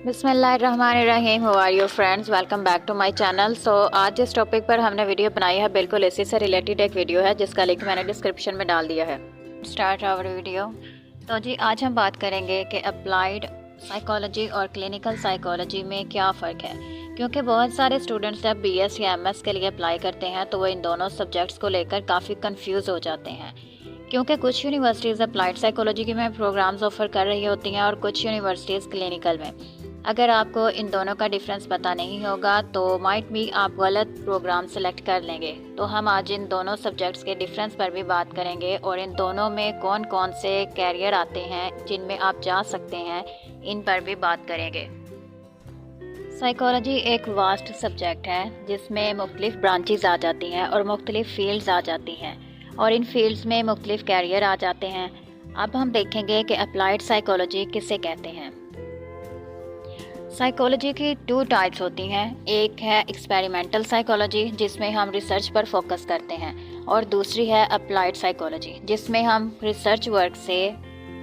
बिस्मिल्लाहिर्रहमानिर्रहीम। How are you friends, welcome back to my channel. आज जिस टॉपिक पर हमने वीडियो बनाई है बिल्कुल इसी से रिलेटेड एक वीडियो है जिसका लिंक मैंने डिस्क्रिप्शन में डाल दिया है। Start our video. तो जी आज हम बात करेंगे कि अप्लाइड साइकोलॉजी और क्लिनिकल साइकोलॉजी में क्या फ़र्क है, क्योंकि बहुत सारे स्टूडेंट्स जब BS या MS के लिए अप्लाई करते हैं तो वो इन दोनों सब्जेक्ट्स को लेकर काफ़ी कंफ्यूज हो जाते हैं, क्योंकि कुछ यूनिवर्सिटीज़ अप्लाइड साइकोलॉजी के में प्रोग्राम्स ऑफ़र कर रही होती हैं और कुछ यूनिवर्सिटीज़ क्लिनिकल में। अगर आपको इन दोनों का डिफरेंस पता नहीं होगा तो माइट भी आप गलत प्रोग्राम सेलेक्ट कर लेंगे। तो हम आज इन दोनों सब्जेक्ट्स के डिफरेंस पर भी बात करेंगे और इन दोनों में कौन कौन से कैरियर आते हैं जिनमें आप जा सकते हैं, इन पर भी बात करेंगे। साइकोलॉजी एक वास्ट सब्जेक्ट है जिसमें मुख्तलिफ ब्रांचेस आ जाती हैं और मुख्तलिफ फील्ड्स आ जाती हैं और इन फील्ड्स में मुख्तलिफ कैरियर आ जाते हैं। अब हम देखेंगे कि अप्लाइड साइकोलॉजी किसे कहते हैं। साइकोलॉजी की 2 टाइप्स होती हैं। एक है एक्सपेरिमेंटल साइकोलॉजी जिसमें हम रिसर्च पर फोकस करते हैं, और दूसरी है अप्लाइड साइकोलॉजी जिसमें हम रिसर्च वर्क से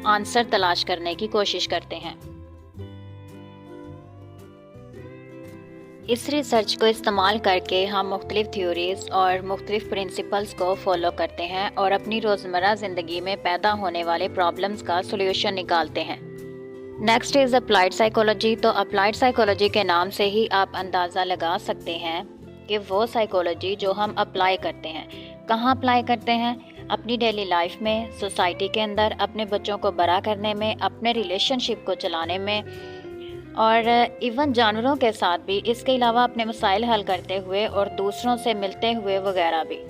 आंसर तलाश करने की कोशिश करते हैं। इस रिसर्च को इस्तेमाल करके हम मुख्तलिफ थ्योरीज और मुख्तलिफ प्रिंसिपल्स को फॉलो करते हैं और अपनी रोज़मर्रा ज़िंदगी में पैदा होने वाले प्रॉब्लम्स का सोल्यूशन निकालते हैं। Next is applied psychology. तो अप्लाइड साइकोलॉजी के नाम से ही आप अंदाज़ा लगा सकते हैं कि वो साइकोलॉजी जो हम अप्लाई करते हैं, कहाँ अप्लाई करते हैं, अपनी डेली लाइफ में, सोसाइटी के अंदर, अपने बच्चों को बड़ा करने में, अपने रिलेशनशिप को चलाने में और इवन जानवरों के साथ भी, इसके अलावा अपने मसाइल हल करते हुए और दूसरों से मिलते हुए वगैरह भी।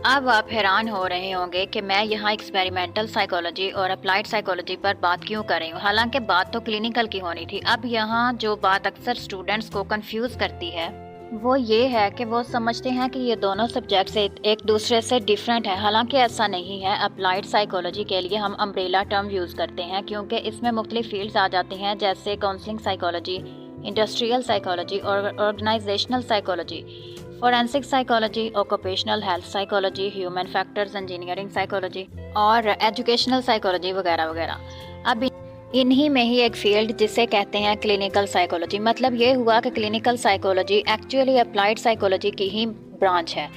अब आप हैरान हो रहे होंगे कि मैं यहाँ एक्सपेरिमेंटल साइकोलॉजी और अप्लाइड साइकोलॉजी पर बात क्यों कर रही हूँ, हालांकि बात तो क्लिनिकल की होनी थी। अब यहाँ जो बात अक्सर स्टूडेंट्स को कंफ्यूज करती है वो ये है कि वो समझते हैं कि ये दोनों सब्जेक्ट्स एक दूसरे से डिफरेंट है, हालांकि ऐसा नहीं है। अप्लाइड साइकोलॉजी के लिए हम अम्ब्रेला टर्म यूज़ करते हैं क्योंकि इसमें मुख्तलिफ फील्ड्स आ जाती हैं, जैसे काउंसलिंग साइकोलॉजी, इंडस्ट्रियल साइकोलॉजी और organisational psychology, forensic psychology, occupational health psychology, human factors engineering psychology और एजुकेशनल साइकोलॉजी वगैरह वगैरह। अब इन्हीं में ही एक फील्ड जिसे कहते हैं क्लिनिकल साइकोलॉजी। मतलब ये हुआ कि clinical psychology actually applied psychology की ही ब्रांच है।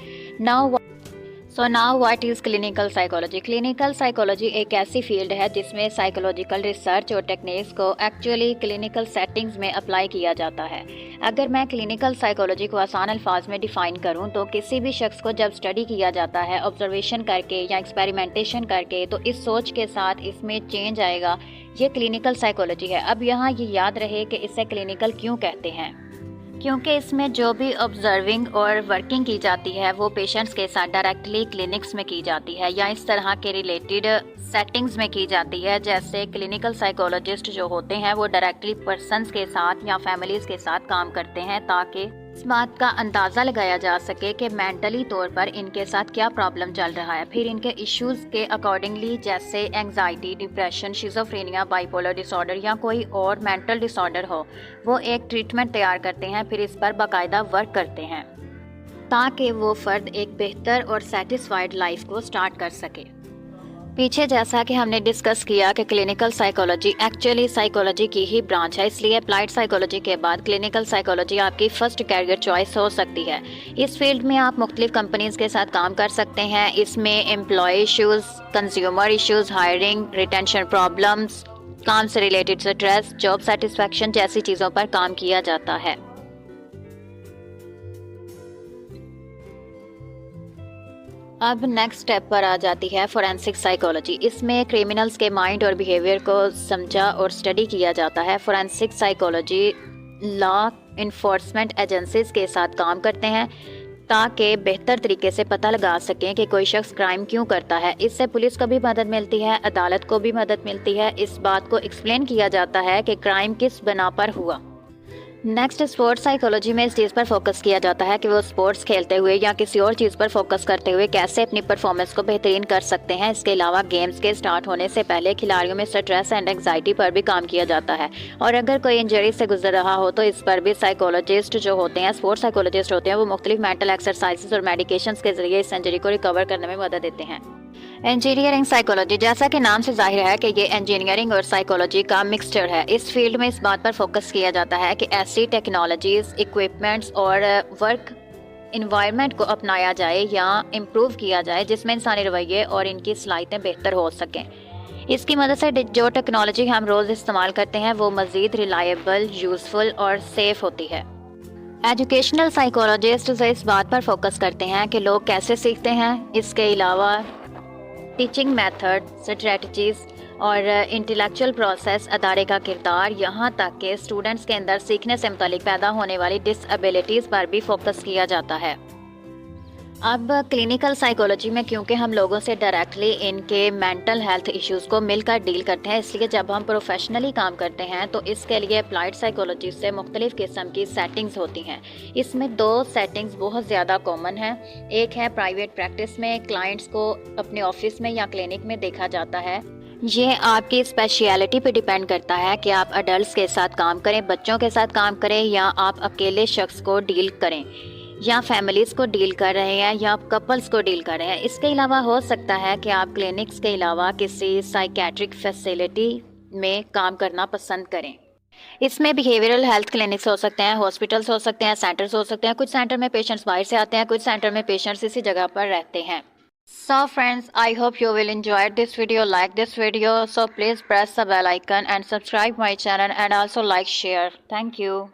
Now what is clinical psychology. Clinical psychology एक ऐसी फील्ड है जिसमें साइकोलॉजिकल रिसर्च और टेक्निक्स को एक्चुअली क्लिनिकल सेटिंग्स में अप्लाई किया जाता है। अगर मैं क्लिनिकल साइकोलॉजी को आसान अल्फाज में डिफ़ाइन करूं तो किसी भी शख्स को जब स्टडी किया जाता है ऑब्जर्वेशन करके या एक्सपेरिमेंटेशन करके, तो इस सोच के साथ इसमें चेंज आएगा, ये क्लिनिकल साइकोलॉजी है। अब यहाँ ये याद रहे कि इसे क्लिनिकल क्यों कहते हैं, क्योंकि इसमें जो भी ऑब्जर्विंग और वर्किंग की जाती है वो पेशेंट्स के साथ डायरेक्टली क्लिनिक्स में की जाती है या इस तरह के रिलेटेड सेटिंग्स में की जाती है। जैसे क्लिनिकल साइकोलॉजिस्ट जो होते हैं वो डायरेक्टली पर्सन्स के साथ या फैमिलीज़ के साथ काम करते हैं ताकि इस बात का अंदाज़ा लगाया जा सके कि मेंटली तौर पर इनके साथ क्या प्रॉब्लम चल रहा है, फिर इनके इश्यूज़ के अकॉर्डिंगली, जैसे anxiety, depression, schizophrenia, bipolar disorder या कोई और मेंटल डिसऑर्डर हो, वो एक ट्रीटमेंट तैयार करते हैं, फिर इस पर बाकायदा वर्क करते हैं ताकि वो फ़र्द एक बेहतर और सेटिस्फाइड लाइफ को स्टार्ट कर सके। पीछे जैसा कि हमने डिस्कस किया कि क्लिनिकल साइकोलॉजी एक्चुअली साइकोलॉजी की ही ब्रांच है, इसलिए अप्लाइड साइकोलॉजी के बाद क्लिनिकल साइकोलॉजी आपकी फ़र्स्ट कैरियर चॉइस हो सकती है। इस फील्ड में आप मुख्तलिफ कंपनीज़ के साथ काम कर सकते हैं। इसमें employ issues, consumer issues, hiring, retention problems, काम से रिलेटेड स्ट्रेस, जॉब सेटिस्फैक्शन जैसी चीज़ों पर काम किया जाता है। अब नेक्स्ट स्टेप पर आ जाती है फोरेंसिक साइकोलॉजी। इसमें क्रिमिनल्स के माइंड और बिहेवियर को समझा और स्टडी किया जाता है। Forensic psychology law enforcement agencies के साथ काम करते हैं ताकि बेहतर तरीके से पता लगा सकें कि कोई शख्स क्राइम क्यों करता है। इससे पुलिस को भी मदद मिलती है, अदालत को भी मदद मिलती है। इस बात को एक्सप्लेन किया जाता है कि क्राइम किस बिना पर हुआ। नेक्स्ट स्पोर्ट्स साइकोलॉजी में इस चीज़ पर फोकस किया जाता है कि वो स्पोर्ट्स खेलते हुए या किसी और चीज़ पर फोकस करते हुए कैसे अपनी परफॉर्मेंस को बेहतरीन कर सकते हैं। इसके अलावा गेम्स के स्टार्ट होने से पहले खिलाड़ियों में स्ट्रेस एंड एंग्जाइटी पर भी काम किया जाता है, और अगर कोई इंजरी से गुजर रहा हो तो इस पर भी साइकोलॉजिस्ट जो होते हैं, स्पोर्ट्स साइकोलॉजिस्ट होते हैं, वो मुख्तलिफ मेंटल एक्सरसाइजेस और मेडिकेशंस के जरिए इस इंजरी को रिकवर करने में मदद देते हैं। انجینئرنگ سائیکولوجی، جیسا کہ نام سے ظاہر ہے کہ یہ انجینئرنگ اور سائیکولوجی کا مکسچر ہے۔ اس فیلڈ میں اس بات پر فوکس کیا جاتا ہے کہ ایسی ٹیکنالوجیز، اکوپمنٹس اور ورک انوائرمنٹ کو اپنایا جائے یا امپروو کیا جائے جس میں انسانی رویے اور ان کی صلاحیتیں بہتر ہو سکیں۔ اس کی مدد سے جو ٹیکنالوجی ہم روز استعمال کرتے ہیں وہ مزید ریلائبل، یوزفل اور سیف ہوتی ہے۔ ایجوکیشنل سائیکولوجسٹ اس بات پر فوکس کرتے ہیں کہ لوگ کیسے سیکھتے ہیں۔ اس کے علاوہ ٹیچنگ میتھڈ، اسٹریٹجیز اور انٹلیکچوئل پروسیس، ادارے کا کردار، یہاں تک کہ اسٹوڈنٹس کے اندر سیکھنے سے متعلق پیدا ہونے والی ڈس ایبلٹیز پر بھی فوکس کیا جاتا ہے۔ اب کلینکل سائیکولوجی میں کیونکہ ہم لوگوں سے ڈائریکٹلی ان کے مینٹل ہیلتھ ایشوز کو مل کر ڈیل کرتے ہیں، اس لیے جب ہم پروفیشنلی کام کرتے ہیں تو اس کے لیے اپلائیڈ سائیکولوجی سے مختلف قسم کی سیٹنگز ہوتی ہیں۔ اس میں 2 سیٹنگز بہت زیادہ کامن ہیں۔ ایک ہے پرائیویٹ پریکٹس میں کلائنٹس کو اپنے آفس میں یا کلینک میں دیکھا جاتا ہے۔ یہ آپ کی اسپیشیلٹی پہ ڈیپینڈ کرتا ہے کہ آپ اڈلٹس کے ساتھ کام کریں، بچوں کے ساتھ کام کریں، یا آپ اکیلے شخص کو ڈیل کریں، یا فیملیز کو ڈیل کر رہے ہیں، یا آپ کپلز کو ڈیل کر رہے ہیں۔ اس کے علاوہ ہو سکتا ہے کہ آپ کلینکس کے علاوہ کسی سائیکیٹرک فیسیلٹی میں کام کرنا پسند کریں۔ اس میں بیہیویئرل ہیلتھ کلینکس ہو سکتے ہیں، ہاسپٹلس ہو سکتے ہیں، سینٹرز ہو سکتے ہیں۔ کچھ سینٹر میں پیشنٹس باہر سے آتے ہیں، کچھ سینٹر میں پیشنٹس اسی جگہ پر رہتے ہیں۔ So friends, I hope you will enjoy this video, like this video. So please press the bell icon and subscribe my channel and also like, share. Thank you.